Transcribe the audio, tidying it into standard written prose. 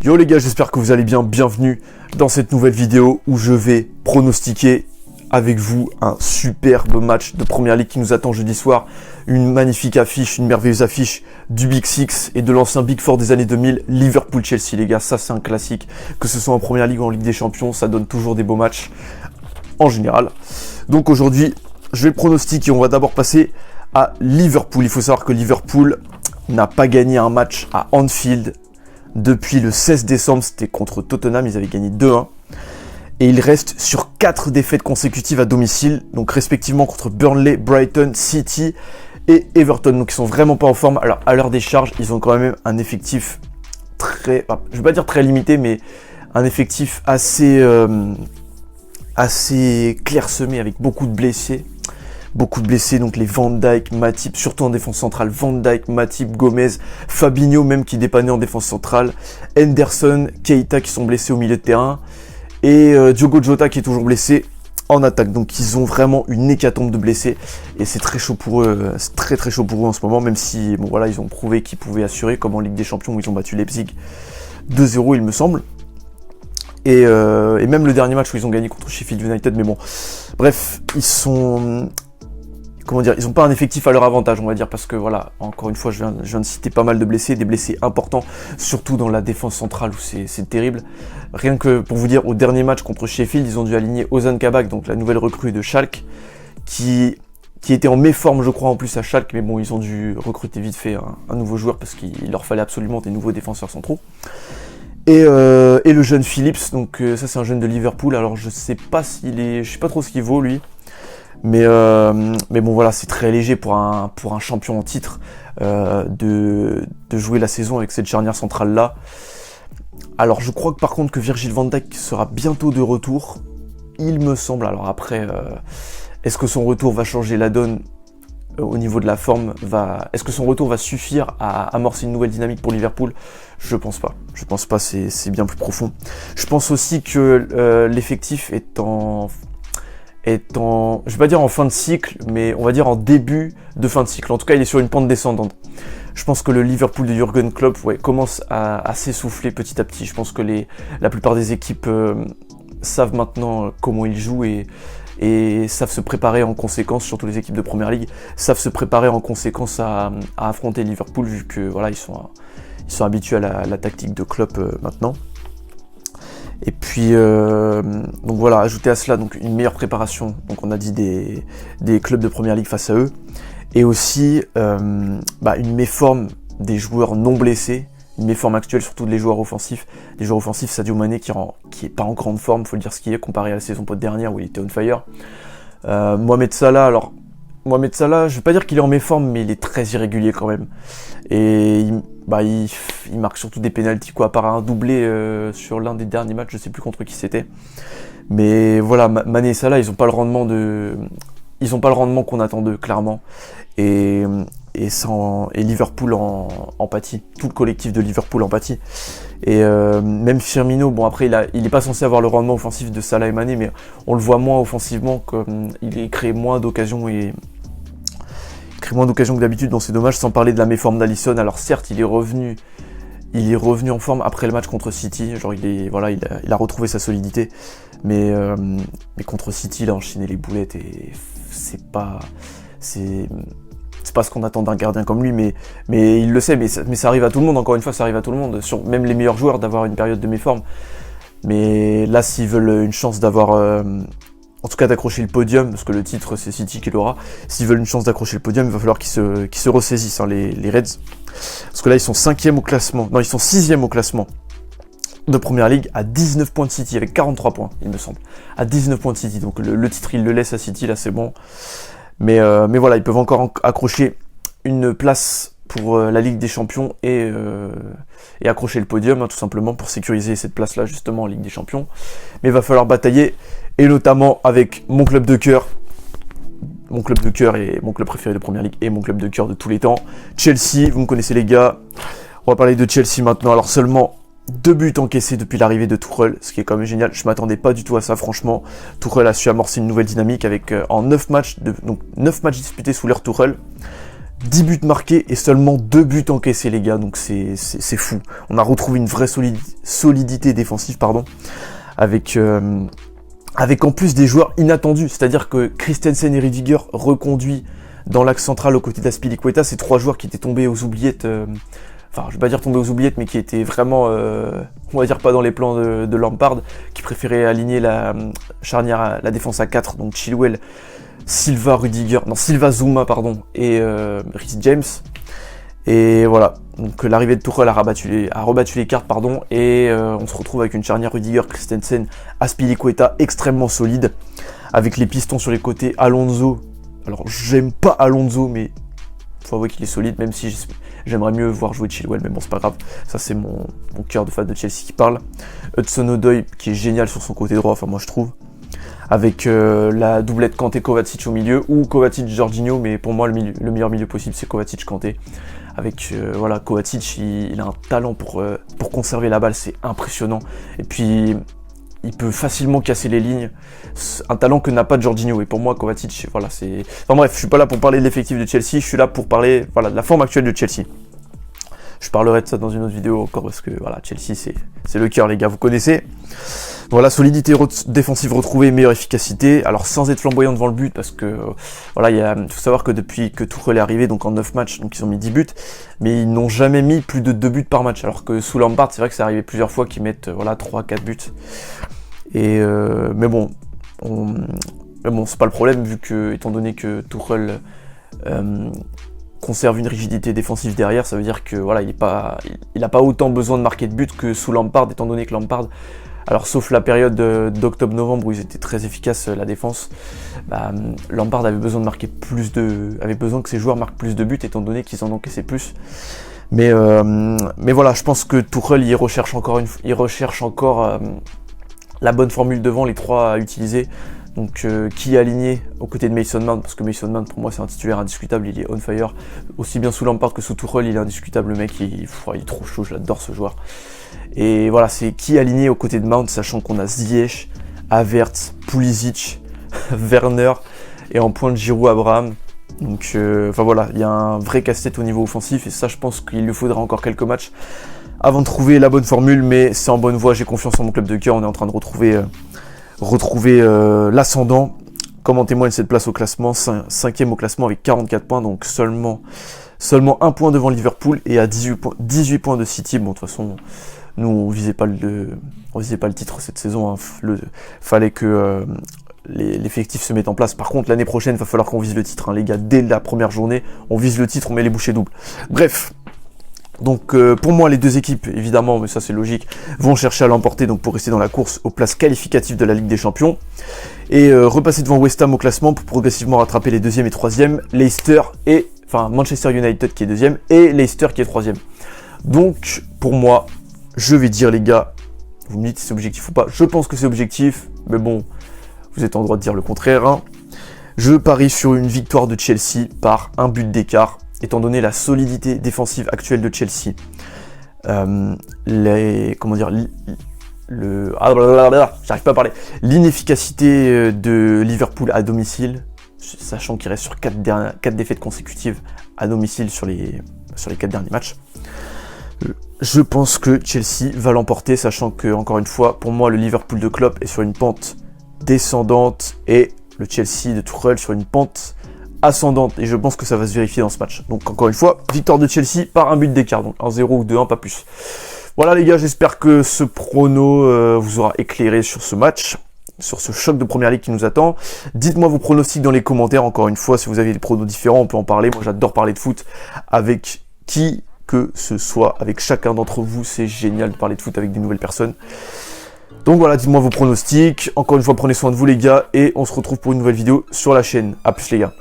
Yo les gars, j'espère que vous allez bien, bienvenue dans cette nouvelle vidéo où je vais pronostiquer avec vous un superbe match de Première Ligue qui nous attend jeudi soir. Une magnifique affiche, une merveilleuse affiche du Big Six et de l'ancien Big Four des années 2000, Liverpool-Chelsea les gars, ça c'est un classique. Que ce soit en Première Ligue ou en Ligue des Champions, ça donne toujours des beaux matchs en général. Donc aujourd'hui, je vais pronostiquer, on va d'abord passer à Liverpool. Il faut savoir que Liverpool n'a pas gagné un match à Anfield depuis le 16 décembre, c'était contre Tottenham, ils avaient gagné 2-1. Et ils restent sur 4 défaites consécutives à domicile, donc respectivement contre Burnley, Brighton, City et Everton. Donc ils sont vraiment pas en forme. Alors à l'heure des charges, ils ont quand même un effectif très, je vais pas dire très limité, mais un effectif assez clairsemé avec beaucoup de blessés. Donc les Van Dijk, Matip, surtout en défense centrale, Van Dijk, Matip, Gomez, Fabinho même qui dépannait en défense centrale, Henderson, Keita qui sont blessés au milieu de terrain, et Diogo Jota qui est toujours blessé en attaque. Donc ils ont vraiment une hécatombe de blessés, et c'est très chaud pour eux, c'est très chaud pour eux en ce moment, même si bon voilà, ils ont prouvé qu'ils pouvaient assurer, comme en Ligue des Champions où ils ont battu Leipzig 2-0 il me semble. Et même le dernier match où ils ont gagné contre Sheffield United, mais bon, bref, ils sont... Comment dire, ils n'ont pas un effectif à leur avantage, on va dire, parce que voilà, encore une fois, je viens de citer pas mal de blessés, des blessés importants, surtout dans la défense centrale où c'est terrible. Rien que pour vous dire, au dernier match contre Sheffield, ils ont dû aligner Ozan Kabak, donc la nouvelle recrue de Schalke, qui était en méforme, je crois, en plus à Schalke, mais bon, ils ont dû recruter vite fait un nouveau joueur parce qu'il leur fallait absolument des nouveaux défenseurs centraux. Et le jeune Phillips, donc ça c'est un jeune de Liverpool, alors je sais pas trop ce qu'il vaut lui. Mais bon voilà, c'est très léger pour un champion en titre de jouer la saison avec cette charnière centrale là. Alors je crois que par contre que Virgil van Dijk sera bientôt de retour, il me semble. Alors après, est-ce que son retour va changer la donne au niveau de la forme? Est-ce que son retour va suffire à amorcer une nouvelle dynamique pour Liverpool? Je pense pas, c'est bien plus profond. Je pense aussi que l'effectif est en, je vais pas dire en fin de cycle, mais on va dire en début de fin de cycle. En tout cas, il est sur une pente descendante. Je pense que le Liverpool de Jürgen Klopp commence à s'essouffler petit à petit. Je pense que la plupart des équipes savent maintenant comment ils jouent et savent se préparer en conséquence, surtout les équipes de Première Ligue, savent se préparer en conséquence à affronter Liverpool, vu que voilà, ils sont habitués à la tactique de Klopp maintenant. Et puis, donc voilà, ajouter à cela donc une meilleure préparation, donc on a dit des clubs de Première Ligue face à eux, et aussi une méforme des joueurs non blessés, une méforme actuelle surtout des joueurs offensifs. Des joueurs offensifs, Sadio Mané qui est pas en grande forme, faut le dire ce qui est, comparé à la saison dernière où il était on fire. Mohamed Salah, je vais pas dire qu'il est en méforme, mais il est très irrégulier quand même. Et il marque surtout des pénaltys, à part un doublé sur l'un des derniers matchs, je sais plus contre qui c'était. Mais voilà, Mané et Salah, ils ont pas le rendement qu'on attend d'eux, clairement. Et Liverpool en pâtit. Tout le collectif de Liverpool en pâtit. Et même Firmino, bon après il est pas censé avoir le rendement offensif de Salah et Mané, mais on le voit moins offensivement, comme il crée moins d'occasions que d'habitude, donc c'est dommage, sans parler de la méforme d'Alisson. Alors certes, il est revenu en forme après le match contre City, genre il a retrouvé sa solidité, mais contre City, il a enchaîné les boulettes et c'est pas ce qu'on attend d'un gardien comme lui, mais il le sait, mais ça arrive à tout le monde, encore une fois, ça arrive à tout le monde, même les meilleurs joueurs, d'avoir une période de méforme. Mais là, s'ils veulent une chance d'avoir... en tout cas d'accrocher le podium, parce que le titre c'est City qui l'aura, s'ils veulent une chance d'accrocher le podium, il va falloir qu'ils se ressaisissent, les Reds. Parce que là ils sont 5e au classement, non ils sont 6e au classement de Première Ligue, à 19 points de City, avec 43 points il me semble, à 19 points de City, donc le titre il le laisse à City, là c'est bon. Mais voilà, ils peuvent encore accrocher une place pour la Ligue des Champions et accrocher le podium, tout simplement pour sécuriser cette place-là justement en Ligue des Champions. Mais il va falloir batailler, et notamment avec mon club de cœur et mon club préféré de Première Ligue et mon club de cœur de tous les temps, Chelsea. Vous me connaissez les gars, on va parler de Chelsea maintenant. Alors seulement 2 buts encaissés depuis l'arrivée de Tuchel, ce qui est quand même génial. Je m'attendais pas du tout à ça, franchement. Tuchel a su amorcer une nouvelle dynamique avec en 9 matchs disputés sous l'ère Tuchel. 10 buts marqués et seulement 2 buts encaissés, les gars. Donc c'est fou. On a retrouvé une vraie solidité défensive, pardon, avec en plus des joueurs inattendus. C'est-à-dire que Christensen et Rudiger reconduits dans l'axe central aux côtés d'Azpilicueta, ces 3 joueurs qui étaient tombés aux oubliettes. Enfin, je vais pas dire tombés aux oubliettes, mais qui étaient vraiment, on va dire pas dans les plans de Lampard, qui préférait aligner la charnière, la défense à 4, donc Chilwell, Silva Zuma, pardon, et Reece James. Et voilà, donc l'arrivée de Tuchel a rebattu les cartes, pardon, et on se retrouve avec une charnière Rudiger, Christensen, Azpilicueta extrêmement solide, avec les pistons sur les côtés, Alonso. Alors j'aime pas Alonso, mais faut avouer qu'il est solide, même si j'aimerais mieux voir jouer Chilwell, mais bon c'est pas grave, ça c'est mon cœur de fan de Chelsea qui parle. Hudson-Odoi qui est génial sur son côté droit, enfin moi je trouve, avec la doublette Kanté-Kovacic au milieu, ou Kovacic-Jorginho, mais pour moi le meilleur milieu possible c'est Kovacic-Kanté. Avec voilà, Kovacic, il a un talent pour conserver la balle, c'est impressionnant, et puis il peut facilement casser les lignes, un talent que n'a pas Jorginho, et pour moi Kovacic, voilà, c'est... Enfin bref, je suis pas là pour parler de l'effectif de Chelsea, je suis là pour parler, voilà, de la forme actuelle de Chelsea. Je parlerai de ça dans une autre vidéo encore, parce que voilà, Chelsea c'est le cœur, les gars, vous connaissez. Voilà, solidité défensive retrouvée, meilleure efficacité, alors sans être flamboyant devant le but, parce que voilà, il faut savoir que depuis que Tuchel est arrivé, donc en 9 matchs, donc ils ont mis 10 buts, mais ils n'ont jamais mis plus de 2 buts par match, alors que sous Lampard, c'est vrai que c'est arrivé plusieurs fois qu'ils mettent voilà, 3-4 buts. Et mais bon, c'est pas le problème, vu que, étant donné que Tuchel conserve une rigidité défensive derrière, ça veut dire que voilà, il a pas autant besoin de marquer de buts que sous Lampard, étant donné que Lampard, alors sauf la période d'octobre-novembre où ils étaient très efficaces la défense, Lampard avait besoin que ses joueurs marquent plus de buts, étant donné qu'ils en encaissaient plus. Mais voilà, je pense que Tuchel il recherche encore la bonne formule devant, les 3 à utiliser. Donc qui est aligné aux côtés de Mason Mount, parce que Mason Mount pour moi c'est un titulaire indiscutable, il est on fire, aussi bien sous Lampard que sous Tuchel, il est indiscutable, le mec il est trop chaud, j'adore ce joueur. Et voilà, c'est qui est aligné aux côtés de Mount, sachant qu'on a Ziyech, Havertz, Pulisic, Werner, et en pointe Giroud, Abraham. Donc enfin voilà, il y a un vrai casse-tête au niveau offensif, et ça je pense qu'il lui faudra encore quelques matchs avant de trouver la bonne formule, mais c'est en bonne voie, j'ai confiance en mon club de cœur, on est en train de retrouver l'ascendant, comme en témoigne cette place au classement, 5e au classement avec 44 points, donc seulement 1 point devant Liverpool et à 18 points de City. Bon, de toute façon, nous on visait pas le titre cette saison, hein. Fallait que l'effectif se mette en place. Par contre, l'année prochaine, il va falloir qu'on vise le titre, hein, les gars, dès la première journée, on vise le titre, on met les bouchées doubles. Bref. Donc pour moi les 2 équipes, évidemment, mais ça c'est logique, vont chercher à l'emporter, donc pour rester dans la course aux places qualificatives de la Ligue des Champions, et repasser devant West Ham au classement pour progressivement rattraper les 2e et 3e, Manchester United qui est 2e, et Leicester qui est 3e. Donc pour moi, je vais dire les gars, vous me dites si c'est objectif ou pas, je pense que c'est objectif, mais bon, vous êtes en droit de dire le contraire, hein. Je parie sur une victoire de Chelsea par 1 but d'écart, étant donné la solidité défensive actuelle de Chelsea. J'arrive pas à parler. L'inefficacité de Liverpool à domicile, sachant qu'il reste sur 4 défaites consécutives à domicile sur les 4 derniers matchs. Je pense que Chelsea va l'emporter, sachant que, encore une fois, pour moi, le Liverpool de Klopp est sur une pente descendante et le Chelsea de Tuchel sur une pente ascendante, et je pense que ça va se vérifier dans ce match. Donc encore une fois, victoire de Chelsea par 1 but d'écart, donc 1-0 ou 2-1, pas plus. Voilà les gars, j'espère que ce prono vous aura éclairé sur ce match, sur ce choc de Première Ligue qui nous attend. Dites-moi vos pronostics dans les commentaires, encore une fois, si vous avez des pronos différents, on peut en parler. Moi j'adore parler de foot avec qui que ce soit, avec chacun d'entre vous, c'est génial de parler de foot avec des nouvelles personnes. Donc voilà, dites-moi vos pronostics. Encore une fois, prenez soin de vous les gars, et on se retrouve pour une nouvelle vidéo sur la chaîne. A plus les gars.